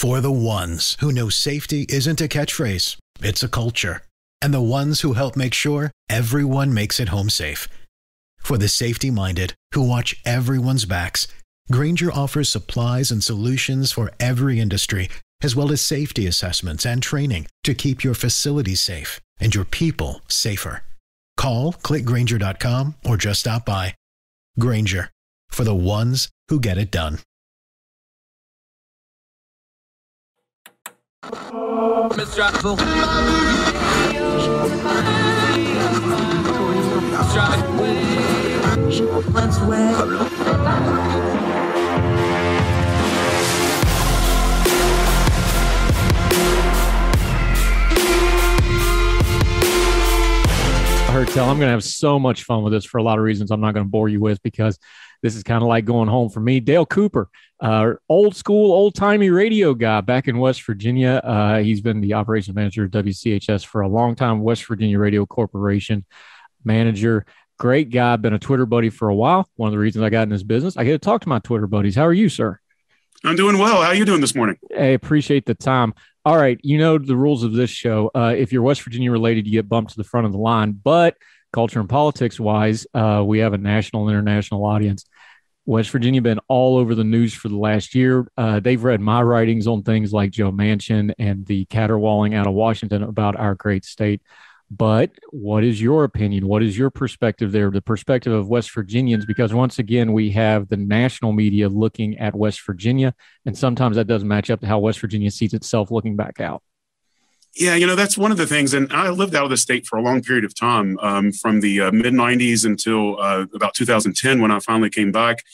For the ones who know safety isn't a catchphrase, it's a culture. And the ones who help make sure everyone makes it home safe. For the safety-minded who watch everyone's backs, Grainger offers supplies and solutions for every industry, as well as safety assessments and training to keep your facilities safe and your people safer. Call, click Grainger.com, or just stop by. Grainger, for the ones who get it done. Tell I'm going to have so much fun with this for a lot of reasons I'm not going to bore you with, because this is kind of like going home for me. Dale Cooper, old school, old-timey radio guy back in West Virginia. He's been the operations manager of WCHS for a long time, West Virginia Radio Corporation manager. Great guy, been a Twitter buddy for a while. One of the reasons I got in this business, I get to talk to my Twitter buddies. How are you, sir? I'm doing well. How are you doing this morning? I appreciate the time. All right, you know the rules of this show. If you're West Virginia related, you get bumped to the front of the line. But culture and politics wise, we have a national and international audience. West Virginia been all over the news for the last year. They've read my writings on things like Joe Manchin and the caterwauling out of Washington about our great state. But what is your opinion? What is your perspective there, the perspective of West Virginians? Because once again, we have the national media looking at West Virginia, and sometimes that doesn't match up to how West Virginia sees itself looking back out. Yeah, you know, that's one of the things. And I lived out of the state for a long period of time, from the mid-'90s until about 2010 when I finally came back.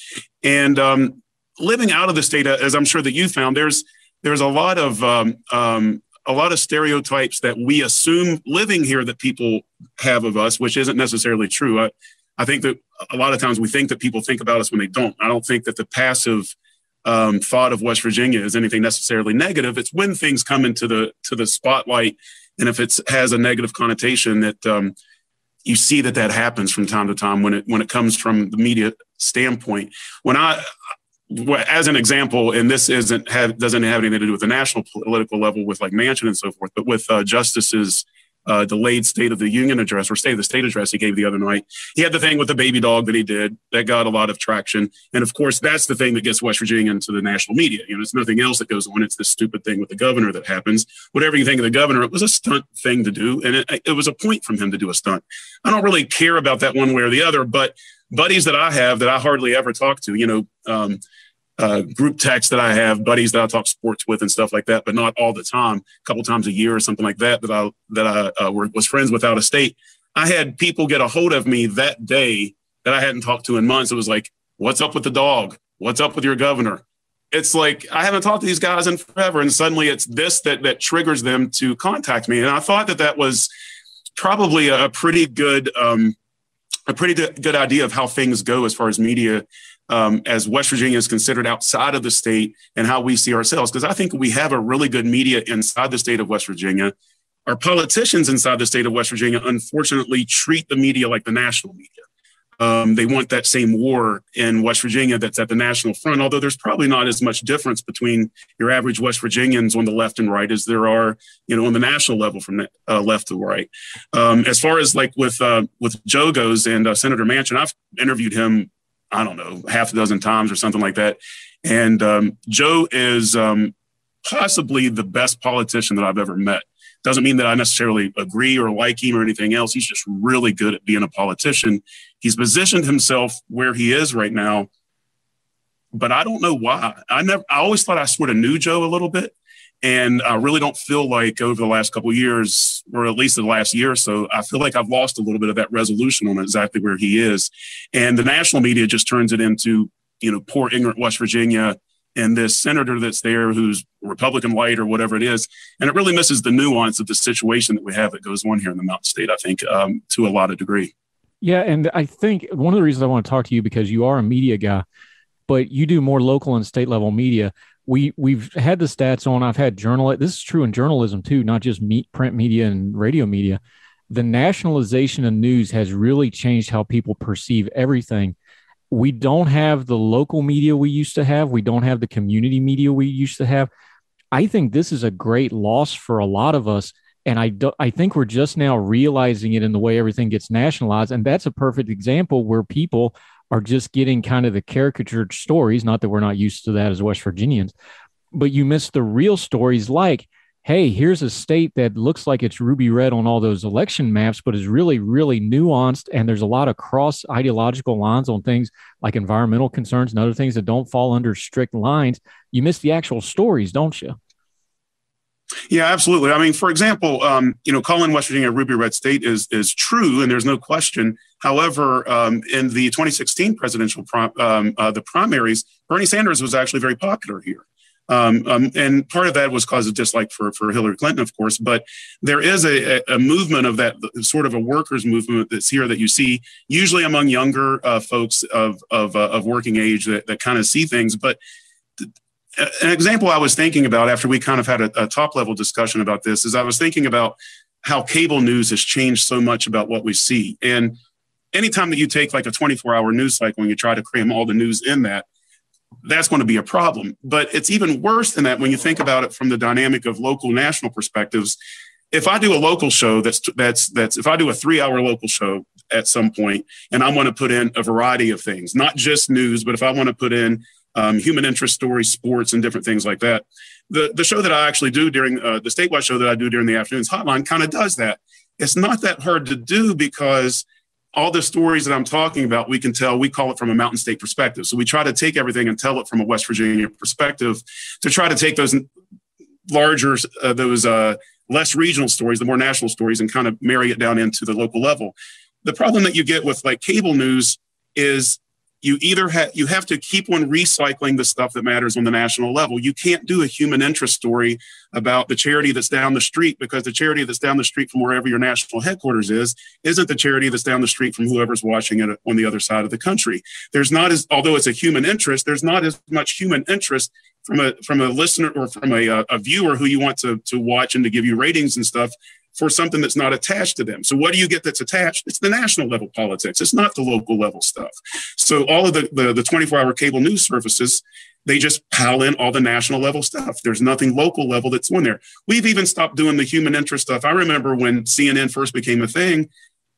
And living out of the state, as I'm sure that you found, there's a lot of stereotypes that we assume living here that people have of us, which isn't necessarily true. I think that a lot of times we think that people think about us when they don't. I don't think that the passive thought of West Virginia is anything necessarily negative. It's when things come into the spotlight, and if it has a negative connotation, that you see that happens from time to time when it comes from the media standpoint. As an example, and this doesn't have anything to do with the national political level with like Manchin and so forth, but with Justice's delayed State of the Union address, or State of the State address he gave the other night. He had the thing with the baby dog that he did that got a lot of traction. And of course, that's the thing that gets West Virginia into the national media. You know, it's nothing else that goes on. It's this stupid thing with the governor that happens. Whatever you think of the governor, it was a stunt thing to do. And it was a point from him to do a stunt. I don't really care about that one way or the other, but buddies that I have that I hardly ever talk to, you know, group text that I have, buddies that I talk sports with and stuff like that, but not all the time, a couple times a year or something like that, I was friends with out of state. I had people get a hold of me that day that I hadn't talked to in months. It was like, what's up with the dog? What's up with your governor? It's like, I haven't talked to these guys in forever. And suddenly it's this that triggers them to contact me. And I thought that was probably a pretty good idea of how things go as far as media, as West Virginia is considered outside of the state, and how we see ourselves. Because I think we have a really good media inside the state of West Virginia. Our politicians inside the state of West Virginia, unfortunately, treat the media like the national media. They want that same war in West Virginia that's at the national front, although there's probably not as much difference between your average West Virginians on the left and right as there are, you know, on the national level from left to right. As far as like with Joe goes and Senator Manchin, I've interviewed him, I don't know, half a dozen times or something like that. And Joe is possibly the best politician that I've ever met. Doesn't mean that I necessarily agree or like him or anything else. He's just really good at being a politician. He's positioned himself where he is right now, but I don't know why. I always thought I sort of knew Joe a little bit, and I really don't feel like over the last couple of years, or at least the last year or so, I feel like I've lost a little bit of that resolution on exactly where he is. And the national media just turns it into, you know, poor ignorant West Virginia and this senator that's there who's Republican light or whatever it is. And it really misses the nuance of the situation that we have that goes on here in the Mountain State, I think, to a lot of degree. Yeah, and I think one of the reasons I want to talk to you, because you are a media guy, but you do more local and state level media. We've had the stats on. I've had this is true in journalism too, not just print media and radio media. The nationalization of news has really changed how people perceive everything. We don't have the local media we used to have. We don't have the community media we used to have. I think this is a great loss for a lot of us. And I think we're just now realizing it in the way everything gets nationalized. And that's a perfect example where people are just getting kind of the caricatured stories. Not that we're not used to that as West Virginians, but you miss the real stories like, hey, here's a state that looks like it's ruby red on all those election maps, but is really, really nuanced. And there's a lot of cross ideological lines on things like environmental concerns and other things that don't fall under strict lines. You miss the actual stories, don't you? Yeah, absolutely. I mean, for example, calling West Virginia a ruby red state is true, and there's no question. However, in the 2016 presidential the primaries, Bernie Sanders was actually very popular here. And part of that was cause of dislike for Hillary Clinton, of course. But there is a movement of that sort of a workers' movement that's here that you see usually among younger folks of working age that kind of see things. But an example I was thinking about after we kind of had a top level discussion about this is I was thinking about how cable news has changed so much about what we see. And anytime that you take like a 24-hour news cycle and you try to cram all the news in that, that's going to be a problem. But it's even worse than that when you think about it from the dynamic of local, national perspectives. If I do a local show that's if I do a 3-hour local show at some point and I want to put in a variety of things, not just news, but if I want to put in human interest stories, sports, and different things like that. The show that I actually do during the statewide show that I do during the afternoons hotline kind of does that. It's not that hard to do because all the stories that I'm talking about, we can tell, we call it from a mountain state perspective. So we try to take everything and tell it from a West Virginia perspective to try to take those larger, less regional stories, the more national stories, and kind of marry it down into the local level. The problem that you get with like cable news is you either you have to keep on recycling the stuff that matters on the national level. You can't do a human interest story about the charity that's down the street because the charity that's down the street from wherever your national headquarters isn't the charity that's down the street from whoever's watching it on the other side of the country. Although it's a human interest, there's not as much human interest from a listener or from a viewer who you want to watch and to give you ratings and stuff for something that's not attached to them. So what do you get that's attached? It's the national level politics. It's not the local level stuff. So all of the 24-hour cable news services, they just pile in all the national level stuff. There's nothing local level that's on there. We've even stopped doing the human interest stuff. I remember when CNN first became a thing,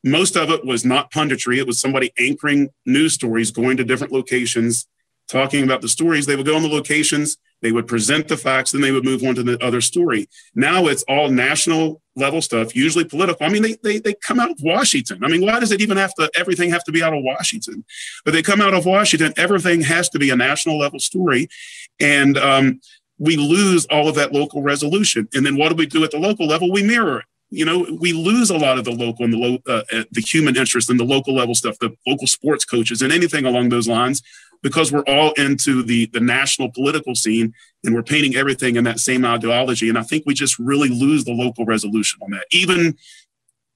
most of it was not punditry. It was somebody anchoring news stories, going to different locations, talking about the stories. They would go on the locations, they would present the facts, then they would move on to the other story. Now it's all national level stuff, usually political. I mean, they come out of Washington. I mean, why does it even everything have to be out of Washington? But they come out of Washington, everything has to be a national level story. And we lose all of that local resolution. And then what do we do at the local level? We mirror it. We lose a lot of the local and the human interest and the local level stuff, the local sports coaches and anything along those lines, because we're all into the national political scene and we're painting everything in that same ideology. And I think we just really lose the local resolution on that, even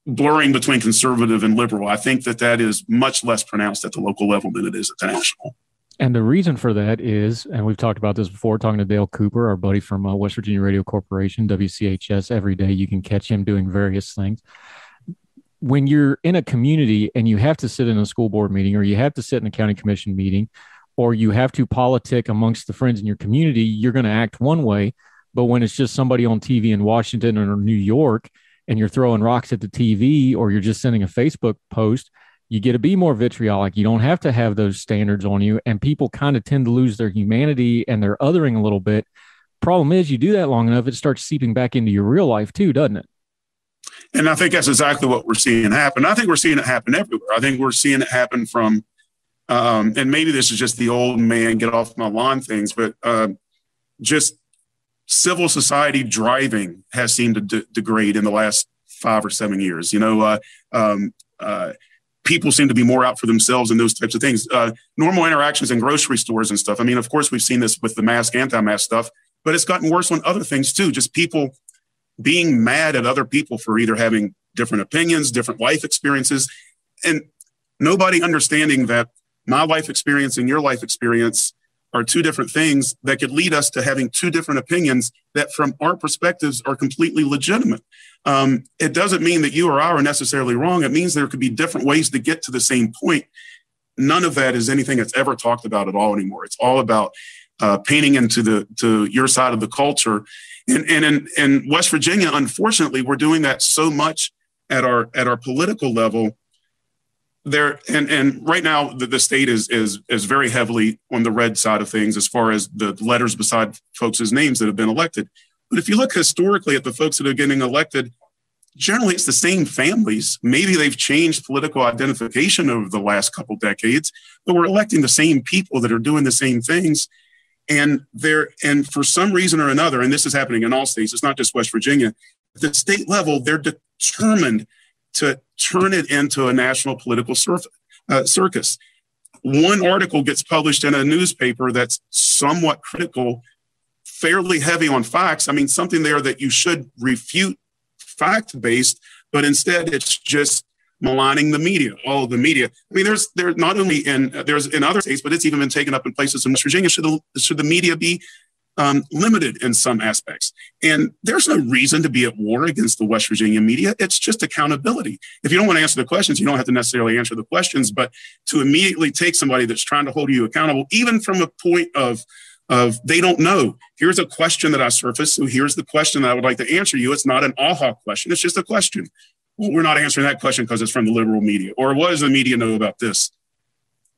blurring between conservative and liberal. I think that is much less pronounced at the local level than it is at the national. And the reason for that is, and we've talked about this before, talking to Dale Cooper, our buddy from West Virginia Radio Corporation, WCHS, every day you can catch him doing various things. When you're in a community and you have to sit in a school board meeting, or you have to sit in a county commission meeting, or you have to politic amongst the friends in your community, you're going to act one way. But when it's just somebody on TV in Washington or New York, and you're throwing rocks at the TV, or you're just sending a Facebook post, you get to be more vitriolic. You don't have to have those standards on you. And people kind of tend to lose their humanity and their othering a little bit. Problem is, you do that long enough, it starts seeping back into your real life too, doesn't it? And I think that's exactly what we're seeing happen. I think we're seeing it happen everywhere. I think we're seeing it happen from, and maybe this is just the old man get off my lawn things, but just civil society driving has seemed to degrade in the last 5 or 7 years. People seem to be more out for themselves and those types of things. Normal interactions in grocery stores and stuff. I mean, of course, we've seen this with the mask, anti-mask stuff, but it's gotten worse on other things too. Just people being mad at other people for either having different opinions, different life experiences, and nobody understanding that my life experience and your life experience are two different things that could lead us to having two different opinions that from our perspectives are completely legitimate. It doesn't mean that you or I are necessarily wrong. It means there could be different ways to get to the same point. None of that is anything that's ever talked about at all anymore. It's all about painting to your side of the culture. And in West Virginia, unfortunately, we're doing that so much at our political level. There and right now the state is very heavily on the red side of things as far as the letters beside folks' names that have been elected. But if you look historically at the folks that are getting elected, generally it's the same families. Maybe they've changed political identification over the last couple decades, but we're electing the same people that are doing the same things. And for some reason or another, and this is happening in all states, it's not just West Virginia, at the state level, they're determined to turn it into a national political circus. One article gets published in a newspaper that's somewhat critical, fairly heavy on facts. I mean, something there that you should refute fact-based, but instead it's just maligning the media, all of the media. I mean, there's not only there's in other states, but it's even been taken up in places in West Virginia. Should the media be limited in some aspects? And there's no reason to be at war against the West Virginia media. It's just accountability. If you don't want to answer the questions, you don't have to necessarily answer the questions, but to immediately take somebody that's trying to hold you accountable, even from a point of they don't know. Here's a question that I surfaced. So here's the question that I would like to answer you. It's not an aha question. It's just a question. Well, we're not answering that question because it's from the liberal media. Or what does the media know about this?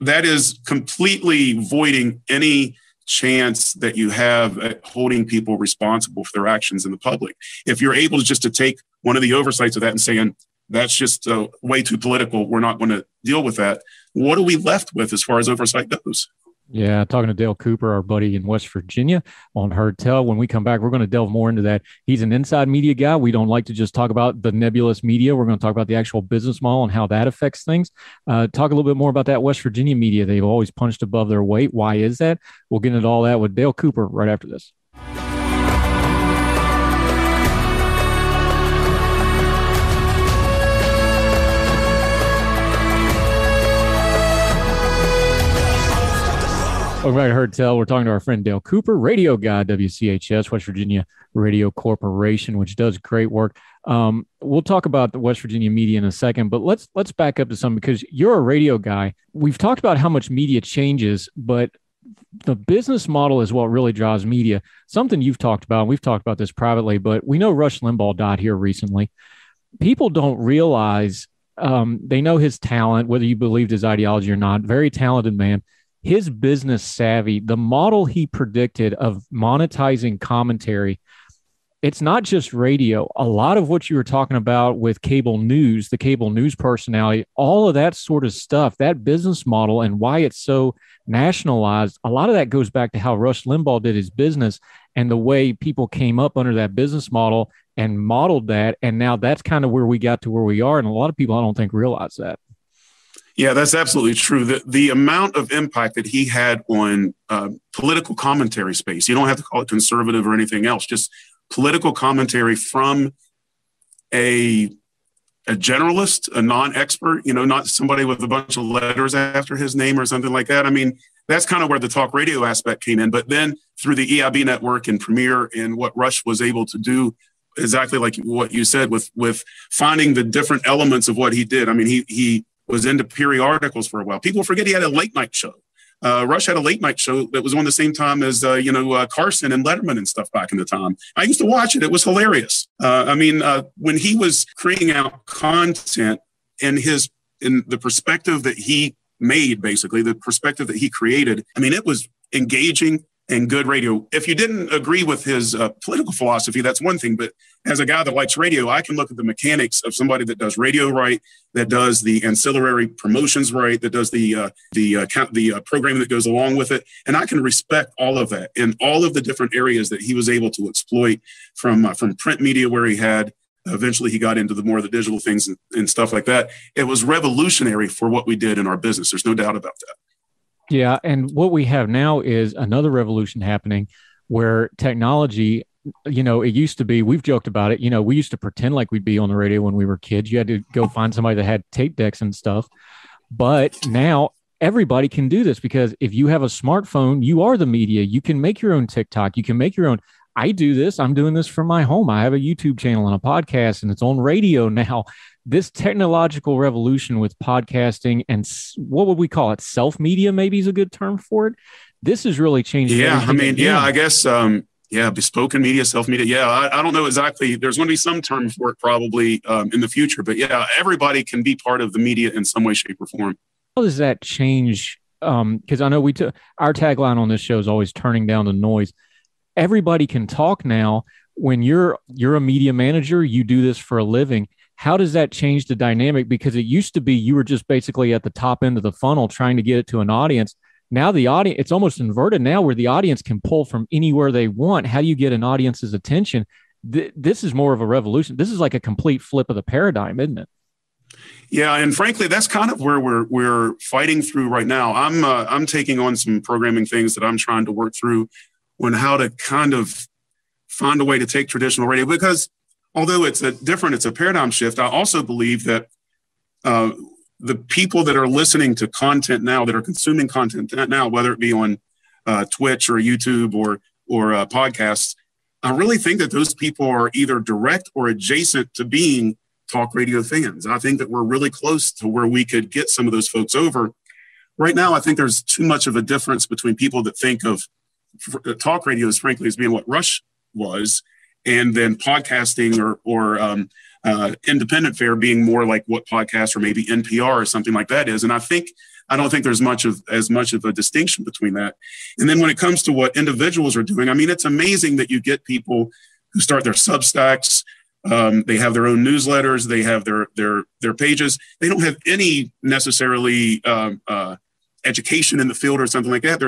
That is completely voiding any chance that you have at holding people responsible for their actions in the public. If you're able to take one of the oversights of that and saying, that's just way too political, we're not going to deal with that, what are we left with as far as oversight goes? Yeah, talking to Dale Cooper, our buddy in West Virginia on Heard Tell. When we come back, we're going to delve more into that. He's an inside media guy. We don't like to just talk about the nebulous media. We're going to talk about the actual business model and how that affects things. Talk a little bit more about that West Virginia media. They've always punched above their weight. Why is that? We'll get into all that with Dale Cooper right after this. Welcome back to Heard Tell. We're talking to our friend Dale Cooper, radio guy, WCHS, West Virginia Radio Corporation, which does great work. We'll talk about the West Virginia media in a second, but let's back up to something because you're a radio guy. We've talked about how much media changes, but the business model is what really drives media. Something you've talked about, and we've talked about this privately, but we know Rush Limbaugh died here recently. People don't realize, they know his talent, whether you believed his ideology or not, very talented man. His business savvy, the model he predicted of monetizing commentary, it's not just radio. A lot of what you were talking about with cable news, the cable news personality, all of that sort of stuff, that business model and why it's so nationalized, a lot of that goes back to how Rush Limbaugh did his business and the way people came up under that business model and modeled that. And now that's kind of where we got to where we are. And a lot of people, I don't think, realize that. Yeah, that's absolutely true. The amount of impact that he had on political commentary space, you don't have to call it conservative or anything else, just political commentary from a generalist, a non-expert, not somebody with a bunch of letters after his name or something like that. I mean, that's kind of where the talk radio aspect came in. But then through the EIB network and Premier and what Rush was able to do, exactly like what you said with finding the different elements of what he did. I mean, he was into periodicals for a while. People forget he had a late night show. Rush had a late night show that was on the same time as, Carson and Letterman and stuff back in the time. I used to watch it. It was hilarious. When he was creating out content in the perspective that he made, basically, the perspective that he created, I mean, it was engaging and good radio. If you didn't agree with his political philosophy, that's one thing. But as a guy that likes radio, I can look at the mechanics of somebody that does radio right, that does the ancillary promotions right, that does the programming that goes along with it, and I can respect all of that in all of the different areas that he was able to exploit from print media, where he had. Eventually, he got into the more of the digital things and stuff like that. It was revolutionary for what we did in our business. There's no doubt about that. Yeah. And what we have now is another revolution happening where technology, it used to be, we've joked about it, we used to pretend like we'd be on the radio when we were kids. You had to go find somebody that had tape decks and stuff. But now everybody can do this because if you have a smartphone, you are the media. You can make your own TikTok. You can make your own. I do this. I'm doing this from my home. I have a YouTube channel and a podcast, and it's on radio now. This technological revolution with podcasting and what would we call it? Self-media maybe is a good term for it. This is really changing. Yeah, I mean, yeah, I guess, bespoken media, self-media. Yeah, I don't know exactly. There's going to be some term for it probably in the future, but yeah, everybody can be part of the media in some way, shape, or form. How does that change? Because I know our tagline on this show is always turning down the noise. Everybody can talk now. When you're a media manager, you do this for a living. How does that change the dynamic? Because it used to be you were just basically at the top end of the funnel trying to get it to an audience. Now the audience, it's almost inverted now where the audience can pull from anywhere they want. How do you get an audience's attention? This is more of a revolution. This is like a complete flip of the paradigm, isn't it? Yeah, and frankly, that's kind of where we're fighting through right now. I'm taking on some programming things that I'm trying to work through on how to kind of find a way to take traditional radio, because although it's a paradigm shift, I also believe that the people that are listening to content now, that are consuming content now, whether it be on Twitch or YouTube or podcasts, I really think that those people are either direct or adjacent to being talk radio fans. I think that we're really close to where we could get some of those folks over. Right now, I think there's too much of a difference between people that think of talk radio as frankly as being what Rush was, and then podcasting or independent fare being more like what podcast or maybe NPR or something like that is. And I don't think there's as much of a distinction between that. And then when it comes to what individuals are doing, I mean, it's amazing that you get people who start their Substacks. They have their own newsletters. They have their pages. They don't have any necessarily education in the field or something like that.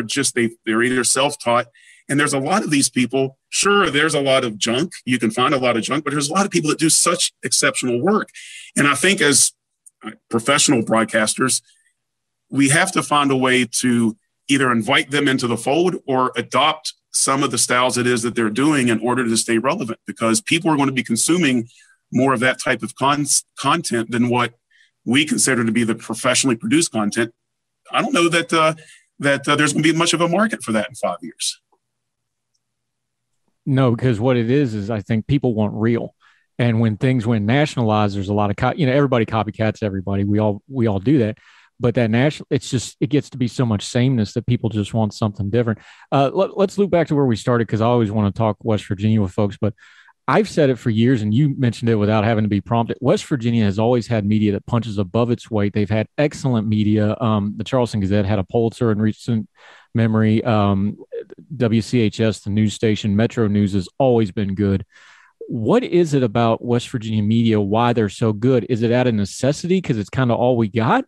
They're either self-taught. And there's a lot of these people. Sure, there's a lot of junk. You can find a lot of junk, but there's a lot of people that do such exceptional work. And I think as professional broadcasters, we have to find a way to either invite them into the fold or adopt some of the styles it is that they're doing in order to stay relevant, because people are going to be consuming more of that type of content than what we consider to be the professionally produced content. I don't know that there's going to be much of a market for that in 5 years. No, because what it is I think people want real. And when things went nationalized, there's a lot of, everybody copycats everybody. We all do that. But that it gets to be so much sameness that people just want something different. Let's loop back to where we started, because I always want to talk West Virginia with folks. But I've said it for years, and you mentioned it without having to be prompted. West Virginia has always had media that punches above its weight. They've had excellent media. The Charleston Gazette had a Pulitzer in recent memory. WCHS, the news station, Metro News has always been good. What is it about West Virginia media, why they're so good? Is it out of necessity because it's kind of all we got?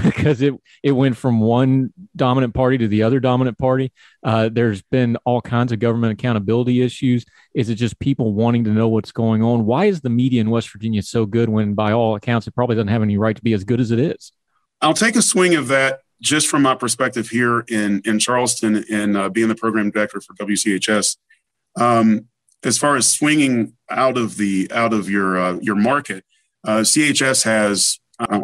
Because it went from one dominant party to the other dominant party. There's been all kinds of government accountability issues. Is it just people wanting to know what's going on? Why is the media in West Virginia so good when, by all accounts, it probably doesn't have any right to be as good as it is? I'll take a swing of that just from my perspective here in Charleston and being the program director for WCHS. As far as swinging out of your market, CHS has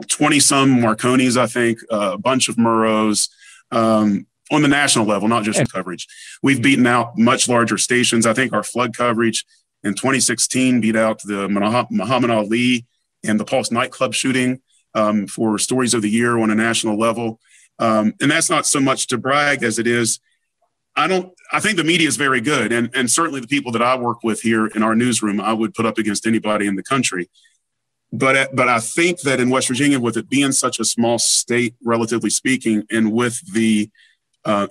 20 some Marconis, I think, a bunch of Murrows on the national level, not just coverage. We've beaten out much larger stations. I think our flood coverage in 2016 beat out the Muhammad Ali and the Pulse nightclub shooting for stories of the year on a national level. And that's not so much to brag as it is. I think the media is very good. And certainly the people that I work with here in our newsroom, I would put up against anybody in the country. But I think that in West Virginia, with it being such a small state, relatively speaking, and with the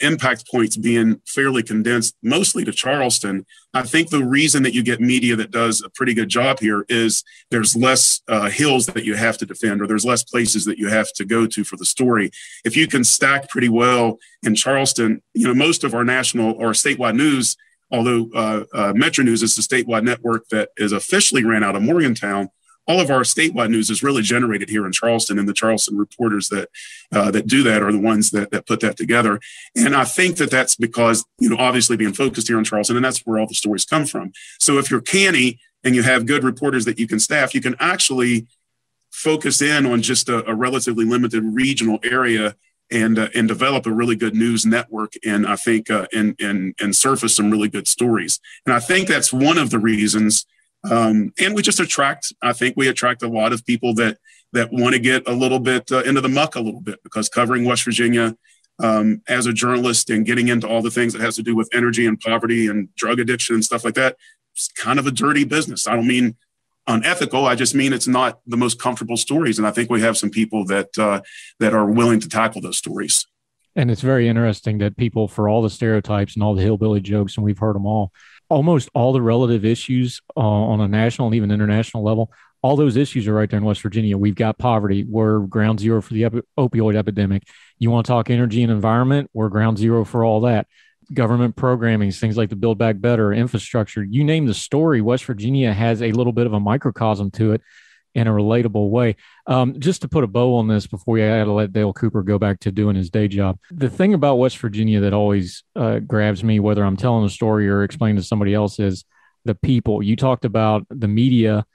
impact points being fairly condensed, mostly to Charleston, I think the reason that you get media that does a pretty good job here is there's less hills that you have to defend, or there's less places that you have to go to for the story. If you can stack pretty well in Charleston, most of our national or statewide news, although Metro News is the statewide network that is officially ran out of Morgantown, all of our statewide news is really generated here in Charleston, and the Charleston reporters that do that are the ones that put that together. And I think that that's because, obviously being focused here in Charleston, and that's where all the stories come from. So if you're canny and you have good reporters that you can staff, you can actually focus in on just a relatively limited regional area and develop a really good news network, and I think and surface some really good stories. And I think that's one of the reasons. And we just attract a lot of people that want to get a little bit into the muck a little bit, because covering West Virginia as a journalist and getting into all the things that has to do with energy and poverty and drug addiction and stuff like that. It's kind of a dirty business. I don't mean unethical. I just mean it's not the most comfortable stories. And I think we have some people that are willing to tackle those stories. And it's very interesting that people, for all the stereotypes and all the hillbilly jokes, and we've heard them all, almost all the relative issues on a national and even international level, all those issues are right there in West Virginia. We've got poverty. We're ground zero for the opioid epidemic. You want to talk energy and environment? We're ground zero for all that. Government programming, things like the Build Back Better, infrastructure, you name the story, West Virginia has a little bit of a microcosm to it in a relatable way. Just to put a bow on this before we had to let Dale Cooper go back to doing his day job. The thing about West Virginia that always grabs me, whether I'm telling a story or explaining to somebody else, is the people. You talked about the media.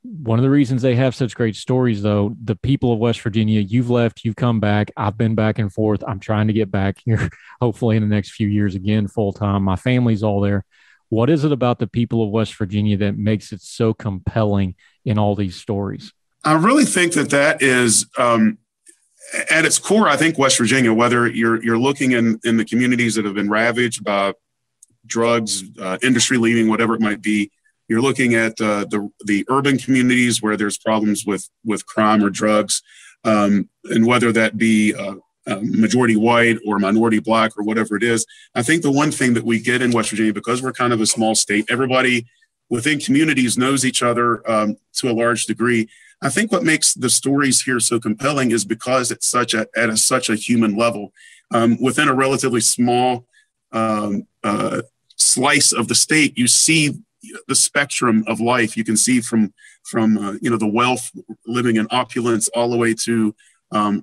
One of the reasons they have such great stories, though, the people of West Virginia, you've left, you've come back. I've been back and forth. I'm trying to get back here, hopefully in the next few years again, full time. My family's all there. What is it about the people of West Virginia that makes it so compelling in all these stories? I really think that is, at its core, I think West Virginia, whether you're looking in the communities that have been ravaged by drugs, industry leaving, whatever it might be, you're looking at the urban communities where there's problems with crime or drugs, and whether that be majority white or minority black or whatever it is. I think the one thing that we get in West Virginia, because we're kind of a small state, everybody within communities knows each other to a large degree. I think what makes the stories here so compelling is because it's such a human level. Within a relatively small slice of the state, you see the spectrum of life. You can see from the wealth, living in opulence, all the way to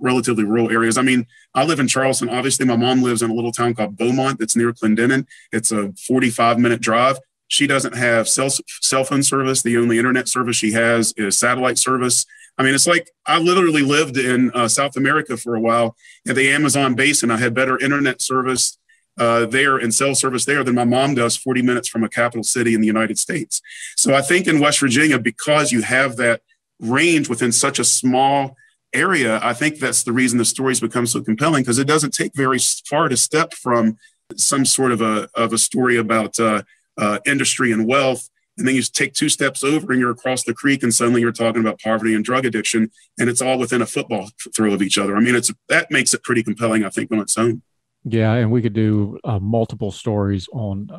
relatively rural areas. I mean, I live in Charleston. Obviously, my mom lives in a little town called Beaumont that's near Clendenin. It's a 45-minute drive. She doesn't have cell phone service. The only internet service she has is satellite service. I mean, it's like I literally lived in South America for a while at the Amazon basin. I had better internet service there and cell service there than my mom does 40 minutes from a capital city in the United States. So I think in West Virginia, because you have that range within such a small area, I think that's the reason the stories become so compelling, because it doesn't take very far to step from some sort of a story about industry and wealth. And then you take two steps over and you're across the creek and suddenly you're talking about poverty and drug addiction, and it's all within a football throw of each other. I mean, that makes it pretty compelling, I think, on its own. Yeah, and we could do multiple stories on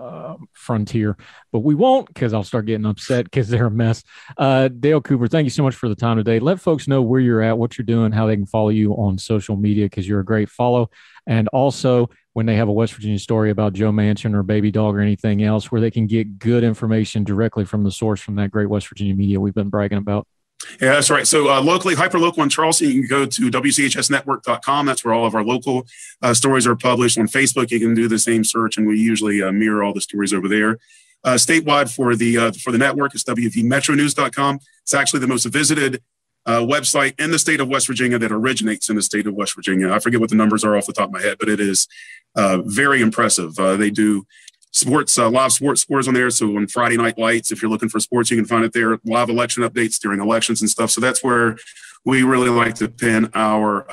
Frontier, but we won't, because I'll start getting upset because they're a mess. Dale Cooper, thank you so much for the time today. Let folks know where you're at, what you're doing, how they can follow you on social media, because you're a great follow. And also, when they have a West Virginia story about Joe Manchin or Baby Dog or anything else, where they can get good information directly from the source from that great West Virginia media we've been bragging about. Yeah, that's right. So locally, hyper-local in Charleston, you can go to WCHSnetwork.com. That's where all of our local stories are published. On Facebook, you can do the same search, and we usually mirror all the stories over there. Statewide for the network, it's WVMetronews.com. It's actually the most visited website in the state of West Virginia that originates in the state of West Virginia. I forget what the numbers are off the top of my head, but it is very impressive. They do sports, live sports scores on there. So on Friday Night Lights, if you're looking for sports, you can find it there. Live election updates during elections and stuff. So that's where we really like to pin our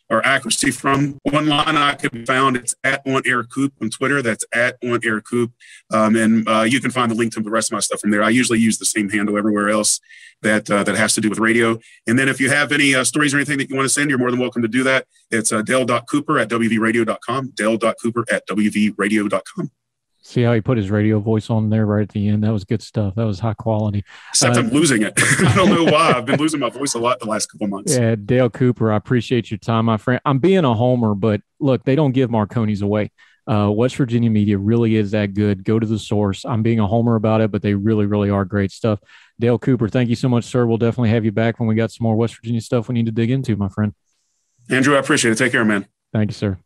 accuracy from. One line I could be found, it's @OnAirCoop on Twitter. That's @OnAirCoop. And you can find the link to the rest of my stuff from there. I usually use the same handle everywhere else that has to do with radio. And then if you have any stories or anything that you want to send, you're more than welcome to do that. It's Dale.Cooper@WVRadio.com, Dale.Cooper@WVRadio.com. See how he put his radio voice on there right at the end? That was good stuff. That was high quality. Except I'm losing it. I don't know why. I've been losing my voice a lot the last couple of months. Yeah, Dale Cooper, I appreciate your time, my friend. I'm being a homer, but look, they don't give Marconi's away. West Virginia media really is that good. Go to the source. I'm being a homer about it, but they really, really are great stuff. Dale Cooper, thank you so much, sir. We'll definitely have you back when we got some more West Virginia stuff we need to dig into, my friend. Andrew, I appreciate it. Take care, man. Thank you, sir.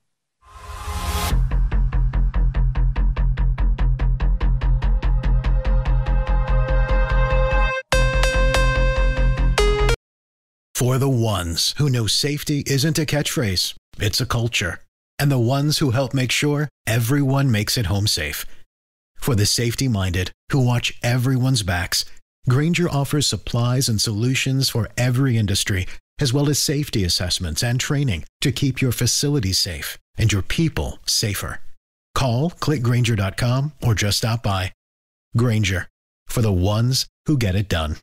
For the ones who know safety isn't a catchphrase, it's a culture. And the ones who help make sure everyone makes it home safe. For the safety-minded who watch everyone's backs, Grainger offers supplies and solutions for every industry, as well as safety assessments and training to keep your facilities safe. and your people safer. Call, click Grainger.com, or just stop by. Grainger, for the ones who get it done.